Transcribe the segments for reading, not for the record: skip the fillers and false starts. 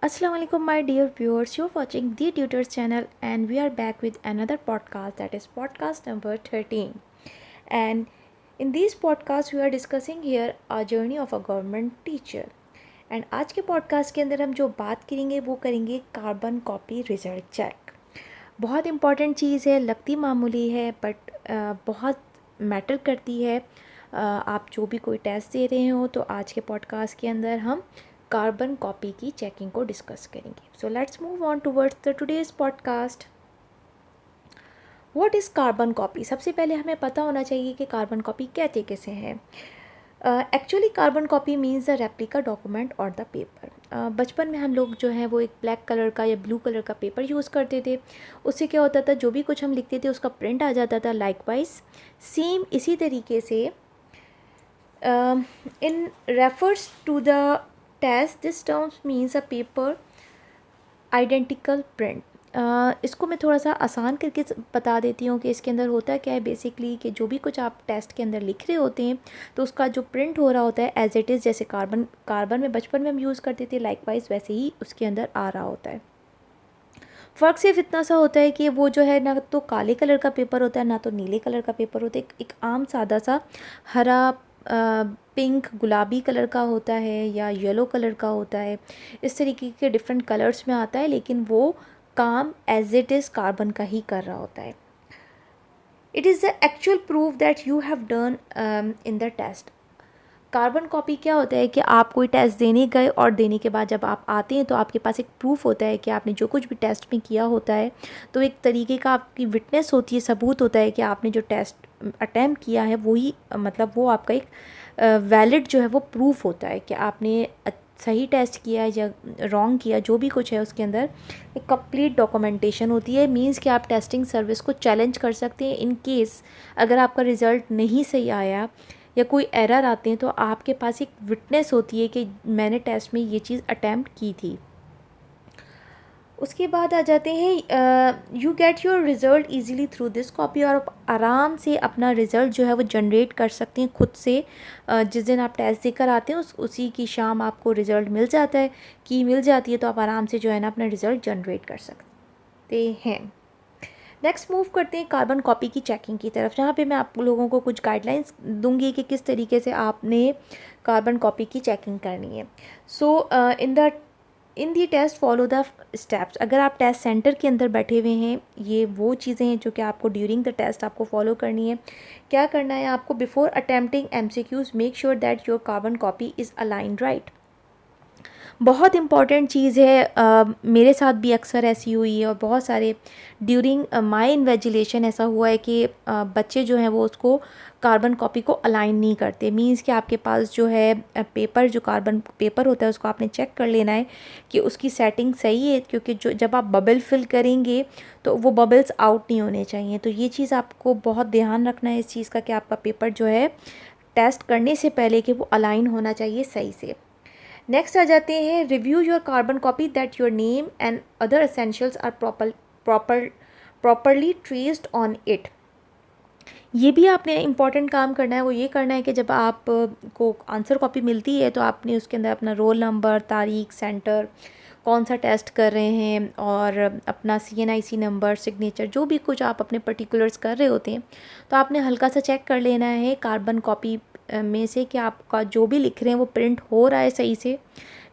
Assalamu alaikum, my dear viewers. You're watching the Tutors channel, and we are back with another podcast, that is podcast number 13. And in this podcast, we are discussing here a journey of a government teacher. And आज के podcast के अंदर हम जो बात करेंगे वो करेंगे कार्बन कॉपी रिजल्ट चेक। बहुत इम्पॉर्टेंट चीज़ है, लगती मामूली है बट बहुत मैटर करती है। आप जो भी कोई टेस्ट दे रहे हो तो आज के पॉडकास्ट के अंदर हम कार्बन कॉपी की चेकिंग को डिस्कस करेंगे। So let's move on towards the today's podcast. What is carbon copy? सबसे पहले हमें पता होना चाहिए कि कार्बन कॉपी कहते कैसे हैं। Actually carbon copy means the replica document और द पेपर। बचपन में हम लोग जो है वो एक ब्लैक कलर का या ब्लू कलर का पेपर यूज़ करते थे। उससे क्या होता था, जो भी कुछ हम लिखते थे उसका प्रिंट आ जाता था। लाइकवाइज सेम इसी तरीके से in refers to the test this terms means a paper identical print. इसको मैं थोड़ा सा आसान करके बता देती हूँ कि इसके अंदर होता क्या है बेसिकली, कि जो भी कुछ आप टेस्ट के अंदर लिख रहे होते हैं तो उसका जो प्रिंट हो रहा होता है एज इट इज़, जैसे कार्बन में बचपन में हम यूज़ करते थे, लाइकवाइज वैसे ही उसके अंदर आ रहा होता है। फ़र्क सिर्फ इतना सा होता है कि वो जो है ना तो काले कलर का पेपर होता है ना तो नीले कलर का पेपर होता है। एक आम सादा सा हरा, पिंक, गुलाबी कलर का होता है या येलो कलर का होता है। इस तरीके के डिफरेंट कलर्स में आता है, लेकिन वो काम एज इट इज़ कार्बन का ही कर रहा होता है। It is the actual proof that you have done in the test. Carbon copy क्या होता है कि आप कोई टेस्ट देने गए और देने के बाद जब आप आते हैं तो आपके पास एक प्रूफ होता है कि आपने जो कुछ भी टेस्ट में किया होता है, तो एक तरीके का आपकी विटनेस होती है, सबूत होता है कि आपने जो टेस्ट अटैम्प्ट किया है वही, मतलब वो आपका एक वैलिड जो है वो प्रूफ होता है कि आपने सही टेस्ट किया है या रॉन्ग किया, जो भी कुछ है उसके अंदर एक कंप्लीट डॉक्यूमेंटेशन होती है। मींस कि आप टेस्टिंग सर्विस को चैलेंज कर सकते हैं इन केस अगर आपका रिज़ल्ट नहीं सही आया या कोई एरर आते हैं, तो आपके पास एक विटनेस होती है कि मैंने टेस्ट में ये चीज़ अटैम्प्ट की थी। उसके बाद आ जाते हैं you get your result easily through this copy. और आप आराम से अपना रिज़ल्ट जो है वो जनरेट कर सकते हैं खुद से। जिस दिन आप टेस्ट देकर आते हैं उसी की शाम आपको रिज़ल्ट मिल जाता है, की मिल जाती है, तो आप आराम से जो है ना अपना रिज़ल्ट जनरेट कर सकते हैं। नेक्स्ट मूव करते हैं कार्बन कॉपी की चेकिंग की तरफ, जहाँ पे मैं आप लोगों को कुछ गाइडलाइंस दूंगी कि किस तरीके से आपने कार्बन कॉपी की चेकिंग करनी है। सो इन दी टेस्ट फॉलो द स्टेप्स। अगर आप टेस्ट सेंटर के अंदर बैठे हुए हैं, ये वो चीज़ें हैं जो कि आपको ड्यूरिंग द टेस्ट आपको फॉलो करनी है। क्या करना है आपको? Before attempting MCQs make sure that your carbon copy is align right. बहुत इम्पॉर्टेंट चीज़ है। मेरे साथ भी अक्सर ऐसी हुई है और बहुत सारे ड्यूरिंग माय इन्वेजिलेशन ऐसा हुआ है कि बच्चे जो हैं वो उसको कार्बन कॉपी को अलाइन नहीं करते। मींस कि आपके पास जो है पेपर, जो कार्बन पेपर होता है उसको आपने चेक कर लेना है कि उसकी सेटिंग सही है, क्योंकि जो जब आप बबल फिल करेंगे तो वो बबल्स आउट नहीं होने चाहिए। तो ये चीज़ आपको बहुत ध्यान रखना है इस चीज़ का कि आपका पेपर जो है टेस्ट करने से पहले कि वो अलाइन होना चाहिए सही से। नेक्स्ट आ जाते हैं review your carbon copy that your name and other essentials are properly traced on it. ये भी आपने इम्पॉर्टेंट काम करना है। वो ये करना है कि जब आप को आंसर कॉपी मिलती है तो आपने उसके अंदर अपना रोल नंबर, तारीख, सेंटर, कौन सा टेस्ट कर रहे हैं और अपना CNIC नंबर, सिग्नेचर, जो भी कुछ आप अपने पर्टिकुलर्स कर रहे होते हैं, तो आपने हल्का सा चेक कर लेना है कार्बन कॉपी में से कि आपका जो भी लिख रहे हैं वो प्रिंट हो रहा है सही से।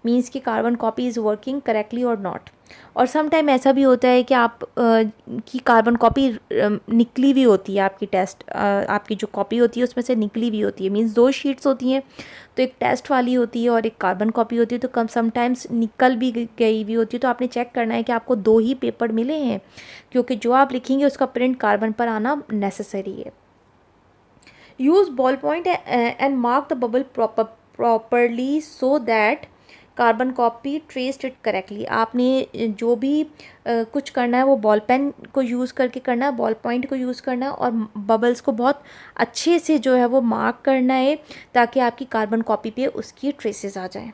मीन्स कि carbon copy is working correctly और नॉट। और सम टाइम ऐसा भी होता है कि आप की कार्बन कॉपी निकली हुई होती है, आपकी टेस्ट आपकी जो कॉपी होती है उसमें से निकली हुई होती है। मीन्स दो शीट्स होती हैं, तो एक टेस्ट वाली होती है और एक कार्बन कॉपी होती है, तो कम समटाइम्स निकल भी गई हुई होती है। तो आपने चेक करना है कि आपको दो ही पेपर मिले हैं, क्योंकि जो आप लिखेंगे उसका प्रिंट कार्बन पर आना नेसेसरी है। Use ball point and mark the bubble properly so that carbon copy traced it correctly. आपने जो भी कुछ करना है वो बॉल पेन को यूज़ करके करना है, बॉल पॉइंट को यूज़ करना है और बबल्स को बहुत अच्छे से जो है वो मार्क करना है ताकि आपकी कार्बन कॉपी पे उसकी ट्रेसेस आ जाएं।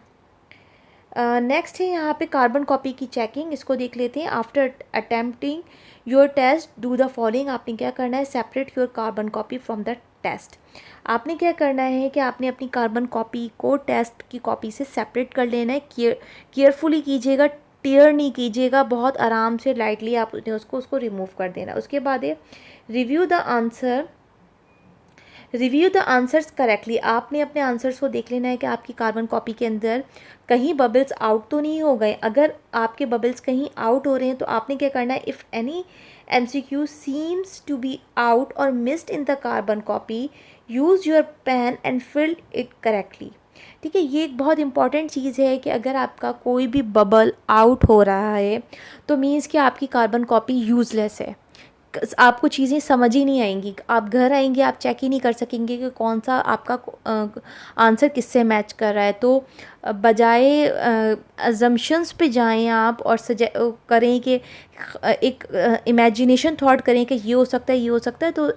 नेक्स्ट है यहाँ पे कार्बन कॉपी की चेकिंग, इसको देख लेते हैं। After attempting your test do the following. आपने क्या करना है, separate your carbon copy from the test. आपने क्या करना है कि आपने अपनी कार्बन कॉपी को टेस्ट की कॉपी से सेपरेट कर लेना है। केयरफुली कीजिएगा, टीयर नहीं कीजिएगा, बहुत आराम से लाइटली आपने उसको रिमूव कर देना। उसके बाद है रिव्यू द आंसर्स करेक्टली। आपने अपने आंसर्स को देख लेना है कि आपकी कार्बन कॉपी के अंदर कहीं बबल्स आउट तो नहीं हो गए। अगर आपके बबल्स कहीं आउट हो रहे हैं तो आपने क्या करना है, if any MCQ seems to be out और missed in the carbon copy, use your pen and fill it correctly. ठीक है, ये एक बहुत इंपॉर्टेंट चीज़ है कि अगर आपका कोई भी बबल आउट हो रहा है तो मीन्स कि आपकी कार्बन कॉपी यूज़लेस है। आपको चीज़ें समझ ही नहीं आएंगी, आप घर आएंगे आप चेक ही नहीं कर सकेंगे कि कौन सा आपका आंसर किससे मैच कर रहा है। तो बजाय अजम्पशंस पे जाएं आप और करें कि एक इमेजिनेशन थॉट करें कि ये हो सकता है ये हो सकता है, तो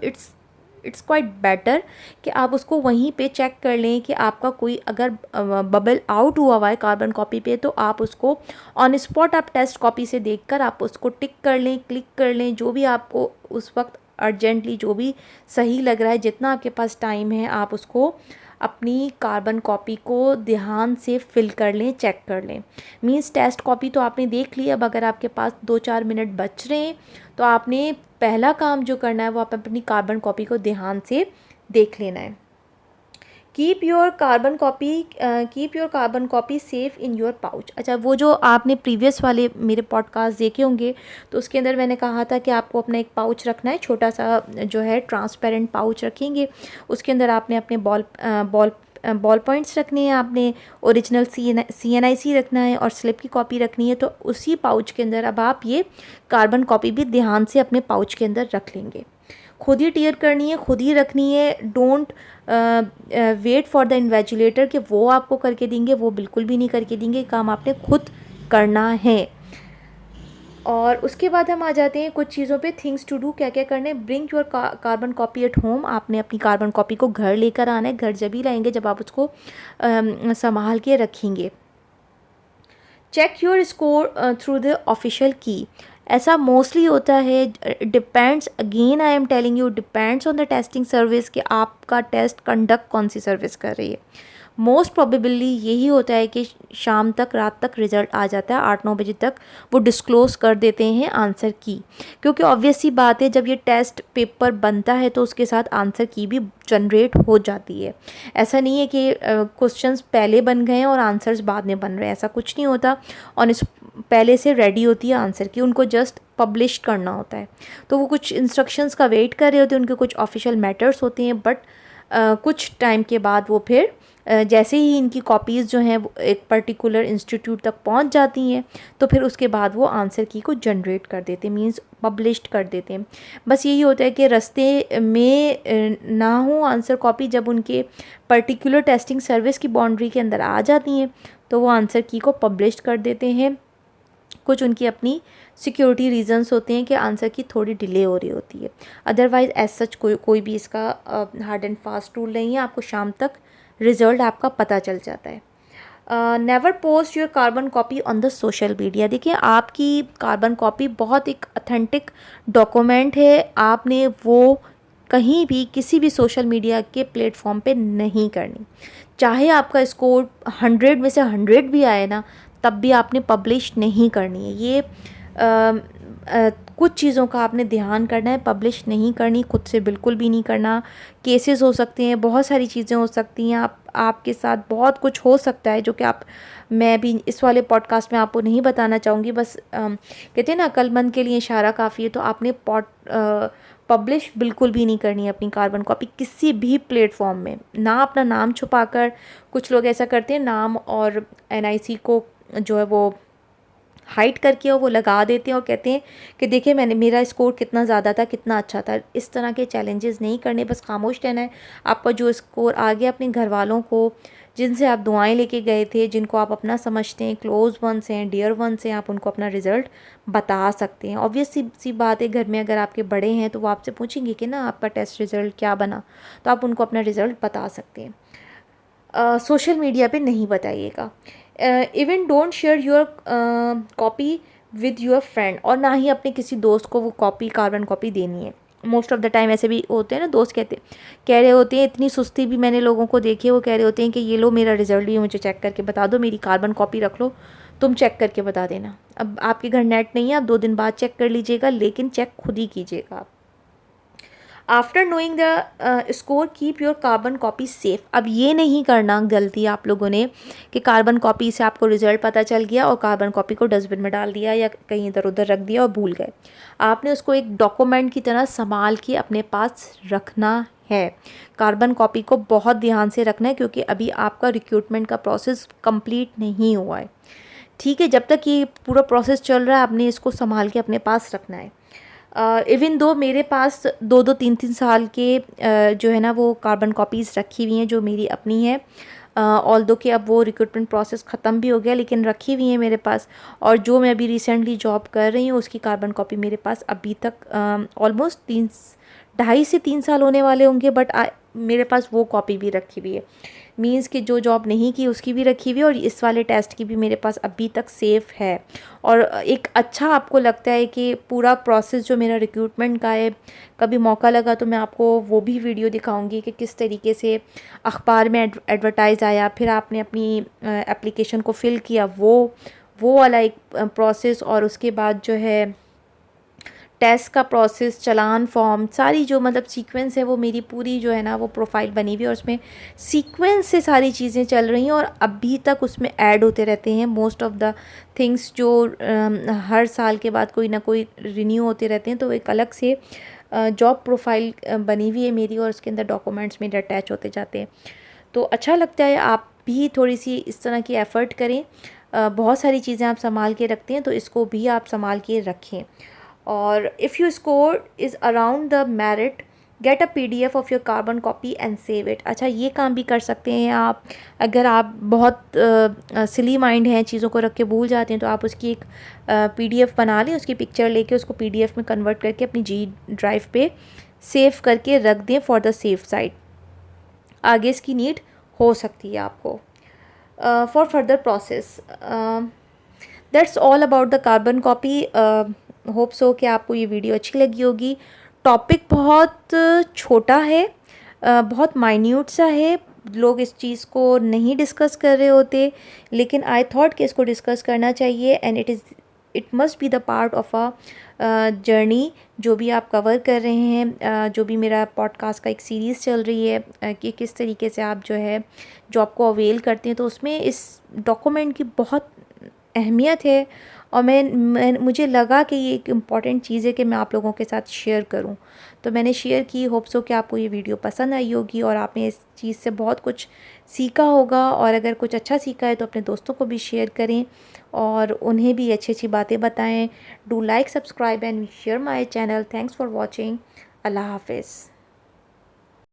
इट्स क्वाइट बेटर कि आप उसको वहीं पे चेक कर लें कि आपका कोई अगर बबल आउट हुआ है कार्बन कॉपी पे, तो आप उसको ऑन स्पॉट आप टेस्ट कॉपी से देखकर आप उसको टिक कर लें, क्लिक कर लें, जो भी आपको उस वक्त अर्जेंटली जो भी सही लग रहा है, जितना आपके पास टाइम है आप उसको अपनी कार्बन कॉपी को ध्यान से फिल कर लें, चेक कर लें। मींस टेस्ट कॉपी तो आपने देख ली, अब अगर आपके पास 2-4 मिनट बच रहे हैं तो आपने पहला काम जो करना है वो आप अपनी कार्बन कॉपी को ध्यान से देख लेना है। Keep your carbon copy safe in your pouch. अच्छा, वो जो आपने प्रीवियस वाले मेरे पॉडकास्ट देखे होंगे तो उसके अंदर मैंने कहा था कि आपको अपना एक पाउच रखना है, छोटा सा जो है ट्रांसपेरेंट पाउच रखेंगे। उसके अंदर आपने अपने बॉल पॉइंट्स रखने हैं, आपने ओरिजिनल CNIC रखना है और स्लिप की कॉपी रखनी है। तो उसी पाउच के अंदर अब आप ये कार्बन कॉपी भी ध्यान से अपने पाउच के अंदर रख लेंगे। खुद ही टीयर करनी है, खुद ही रखनी है। Don't wait for the invigilator कि वो आपको करके देंगे, वो बिल्कुल भी नहीं करके देंगे, काम आपने खुद करना है। और उसके बाद हम आ जाते हैं कुछ चीज़ों पे, थिंग्स टू डू, क्या क्या करने। Bring your carbon copy at home. आपने अपनी कार्बन कॉपी को घर लेकर आना है। घर जब ही लाएंगे जब आप उसको संभाल के रखेंगे। Check your score through the official key. ऐसा मोस्टली होता है, depends, again I am telling you, depends on the testing service कि आपका टेस्ट कंडक्ट कौन सी सर्विस कर रही है। मोस्ट प्रोबेबली यही होता है कि शाम तक, रात तक रिज़ल्ट आ जाता है, 8-9 बजे तक वो डिस्क्लोज़ कर देते हैं आंसर की। क्योंकि ऑब्वियस सी बात है, जब ये टेस्ट पेपर बनता है तो उसके साथ आंसर की भी जनरेट हो जाती है। ऐसा नहीं है कि क्वेश्चंस पहले बन गए हैं और आंसर्स बाद में बन रहे हैं, ऐसा कुछ नहीं होता। और इस पहले से रेडी होती है आंसर की, उनको जस्ट पब्लिश करना होता है। तो वो कुछ इंस्ट्रक्शंस का वेट कर रहे होते हैं, उनके कुछ ऑफिशियल मैटर्स होते हैं, बट कुछ टाइम के बाद वो फिर जैसे ही इनकी कॉपीज़ जो हैं वो एक पर्टिकुलर इंस्टीट्यूट तक पहुंच जाती हैं तो फिर उसके बाद वो आंसर की को जनरेट कर देते हैं, मींस पब्लिश्ड कर देते हैं। बस यही होता है कि रास्ते में ना हो आंसर कॉपी, जब उनके पर्टिकुलर टेस्टिंग सर्विस की बाउंड्री के अंदर आ जाती हैं तो वो आंसर की को पब्लिश कर देते हैं। कुछ उनकी अपनी सिक्योरिटी रीजंस होते हैं कि आंसर की थोड़ी डिले हो रही होती है। अदरवाइज़ एज सच कोई भी इसका हार्ड एंड फास्ट रूल नहीं है, आपको शाम तक रिज़ल्ट आपका पता चल जाता है। Never post your carbon copy on the social media. देखिए, आपकी कार्बन कॉपी बहुत एक अथेंटिक डॉक्यूमेंट है, आपने वो कहीं भी किसी भी सोशल मीडिया के प्लेटफॉर्म पे नहीं करनी। चाहे आपका स्कोर 100 में से 100 भी आए ना, तब भी आपने पब्लिश नहीं करनी है। ये कुछ चीज़ों का आपने ध्यान करना है, पब्लिश नहीं करनी, खुद से बिल्कुल भी नहीं करना। केसेस हो सकते हैं, बहुत सारी चीज़ें हो सकती हैं, आपके साथ बहुत कुछ हो सकता है जो कि मैं भी इस वाले पॉडकास्ट में आपको नहीं बताना चाहूँगी। बस कहते हैं ना, अक्लमंद के लिए इशारा काफ़ी है। तो आपने पब्लिश बिल्कुल भी नहीं करनी है अपनी कार्बन कॉपी किसी भी प्लेटफॉर्म में, ना अपना नाम छुपाकर। कुछ लोग ऐसा करते हैं, नाम और NIC को जो है वो हाइड करके और वो लगा देते हैं और कहते हैं कि देखिए मेरा स्कोर कितना ज़्यादा था, कितना अच्छा था। इस तरह के चैलेंजेस नहीं करने, बस खामोश रहना है। आपका जो स्कोर आ गया, अपने घर वालों को, जिनसे आप दुआएं लेके गए थे, जिनको आप अपना समझते हैं, क्लोज वंस हैं, डियर वंस हैं, आप उनको अपना रिज़ल्ट बता सकते हैं। ऑब्वियस सी बात है, घर में अगर आपके बड़े हैं तो वो आपसे पूछेंगे कि ना आपका टेस्ट रिज़ल्ट क्या बना, तो आप उनको अपना रिज़ल्ट बता सकते हैं। सोशल मीडिया पे नहीं बताइएगा। Even don't share your copy with your friend, और ना ही अपने किसी दोस्त को वो कॉपी, कार्बन कॉपी देनी है। मोस्ट ऑफ द टाइम ऐसे भी होते हैं ना, दोस्त कह रहे होते हैं, इतनी सुस्ती भी मैंने लोगों को देखी है, वो कह रहे होते हैं कि ये लो मेरा रिजल्ट भी मुझे चेक करके बता दो, मेरी कार्बन कॉपी रख लो, तुम चेक करके बता देना। अब आपके घर नेट नहीं है, आप 2 दिन बाद चेक कर लीजिएगा, लेकिन चेक खुद ही कीजिएगा आप। After knowing the score keep your carbon copy safe. अब ये नहीं करना गलती आप लोगों ने कि कार्बन कॉपी से आपको रिजल्ट पता चल गया और कार्बन कॉपी को डस्टबिन में डाल दिया या कहीं इधर उधर रख दिया और भूल गए। आपने उसको एक डॉक्यूमेंट की तरह संभाल के अपने पास रखना है। कार्बन कॉपी को बहुत ध्यान से रखना है, क्योंकि अभी आपका रिक्रूटमेंट का प्रोसेस कंप्लीट नहीं हुआ है। ठीक है, जब तक ये पूरा प्रोसेस चल रहा है आपने इसको संभाल के अपने पास रखना है। इवन दो मेरे पास 2-2 3-3 साल के जो है ना वो कार्बन कॉपीज़ रखी हुई हैं जो मेरी अपनी है। ऑल्दो कि अब वो रिक्रूटमेंट प्रोसेस ख़त्म भी हो गया, लेकिन रखी हुई है मेरे पास। और जो मैं अभी रिसेंटली जॉब कर रही हूँ उसकी कार्बन कॉपी मेरे पास अभी तक ऑलमोस्ट 2.5 से 3 साल होने वाले होंगे, बट मेरे पास वो कॉपी भी रखी हुई है। मींस कि जो जॉब नहीं की उसकी भी रखी हुई है और इस वाले टेस्ट की भी मेरे पास अभी तक सेफ़ है। और एक अच्छा आपको लगता है कि पूरा प्रोसेस जो मेरा रिक्रूटमेंट का है, कभी मौका लगा तो मैं आपको वो भी वीडियो दिखाऊंगी कि किस तरीके से अखबार में एडवर्टाइज़ आया, फिर आपने अपनी एप्लीकेशन को फ़िल किया, वो वाला एक प्रोसेस, और उसके बाद जो है टेस्ट का प्रोसेस, चालान फॉर्म, सारी जो मतलब सीक्वेंस है वो मेरी पूरी जो है ना वो प्रोफाइल बनी हुई है और उसमें सीक्वेंस से सारी चीज़ें चल रही हैं और अभी तक उसमें ऐड होते रहते हैं मोस्ट ऑफ द थिंग्स जो हर साल के बाद कोई ना कोई रिन्यू होते रहते हैं। तो एक अलग से जॉब प्रोफाइल बनी हुई है मेरी और उसके अंदर डॉक्यूमेंट्स मेरे अटैच होते जाते हैं। तो अच्छा लगता है, आप भी थोड़ी सी इस तरह की एफ़र्ट करें। बहुत सारी चीज़ें आप संभाल के रखते हैं तो इसको भी आप संभाल के रखें। और if you score is around the merit, get a PDF of your carbon copy and save it. अच्छा, ये काम भी कर सकते हैं आप। अगर आप बहुत सिली माइंड हैं, चीज़ों को रख के भूल जाते हैं, तो आप उसकी एक PDF बना लें, उसकी पिक्चर लेके उसको PDF में कन्वर्ट करके अपनी G ड्राइव पे सेव करके रख दें फॉर द सेफ साइड। आगे इसकी नीड हो सकती है आपको for further process. That's all about the carbon copy. Hope so कि आपको ये वीडियो अच्छी लगी होगी। टॉपिक बहुत छोटा है, बहुत माइन्यूट सा है, लोग इस चीज़ को नहीं डिस्कस कर रहे होते, लेकिन आई थॉट कि इसको डिस्कस करना चाहिए and it must be the part of a journey जो भी आप कवर कर रहे हैं। जो भी मेरा पॉडकास्ट का एक सीरीज़ चल रही है कि किस तरीके से आप जो है जॉब को अवेल करते हैं, तो उसमें इस डॉक्यूमेंट की बहुत अहमियत है और मुझे लगा कि ये एक इम्पॉर्टेंट चीज़ है कि मैं आप लोगों के साथ शेयर करूं, तो मैंने शेयर की। होप सो कि आपको ये वीडियो पसंद आई होगी और आपने इस चीज़ से बहुत कुछ सीखा होगा, और अगर कुछ अच्छा सीखा है तो अपने दोस्तों को भी शेयर करें और उन्हें भी अच्छी अच्छी बातें बताएं। Do like, subscribe and share my channel. Thanks for watching. अल्लाह हाफिज़।